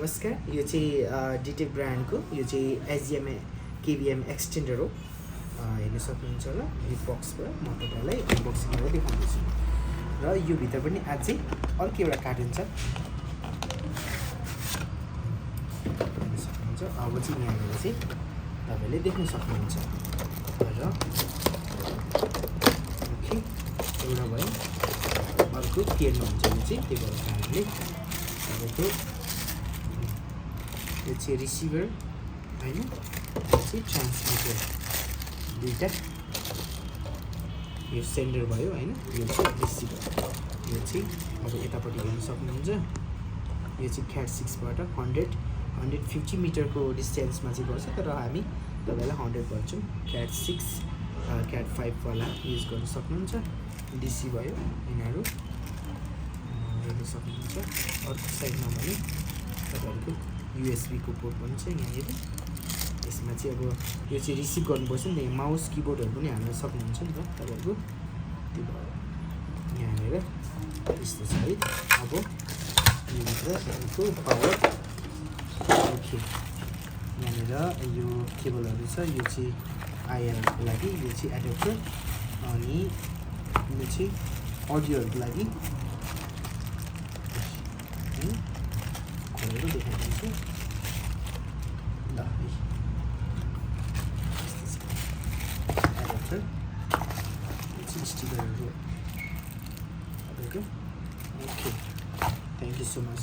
नमस्कार, यो चाहिँ डिटेक ब्रान्डको यो चाहिँ एसजिएम केबिएम एक्सटेन्डर हो। हेर्न सक्नुहुन्छ होला यो बक्सबाट म तपाईँलाई अनबक्सिङ गरेर देखाउँदैछु। र यो भित्र पनि अझै अर्को एउटा कार्टुन छ, हेर्न सक्नुहुन्छ। अब चाहिँ यहाँनिर चाहिँ तपाईँले देख्न सक्नुहुन्छ। र ओके, एउटा भयो, अर्को के हेर्नुहुन्छ भने चाहिँ त्यो भएको कारणले तपाईँको यो चाहिँ रिसिभर होइन, यो चाहिँ ट्रान्समिटर, दुईवटा। यो सेन्डर भयो होइन, यो चाहिँ रिसिभर। यो चाहिँ अब यतापट्टि हेर्न सक्नुहुन्छ। यो चाहिँ क्याट 6बाट 150 मिटरको डिस्टेन्समा चाहिँ गर्छ, तर हामी तपाईँलाई 100 गर्छौँ। क्याट 6 क्याट 5 वाला युज गर्न सक्नुहुन्छ। डिसी भयो यिनीहरू हेर्न सक्नुहुन्छ। अर्को साइडमा भने तपाईँहरूको युएसबीको पोर्ट पनि छ यहाँनिर। यसमा चाहिँ अब यो चाहिँ रिसिभ गर्नुपर्छ नि त, माउस किबोर्डहरू पनि हाल्न सक्नुहुन्छ नि त तपाईँहरूको। त्यो यहाँनिर यस्तो छ है। अब यहाँनिर तपाईँको पावर, ओके, यहाँनिर यो केबलहरू छ। यो चाहिँ आइआरको लागि, यो चाहिँ एडेप्टर, अनि यो चाहिँ अडियोहरूको लागि खोलेर देखाइदिन्छु ल। एडेप्टर, यो चाहिँ स्टिकरहरू तपाईँको। Okay, thank you so much.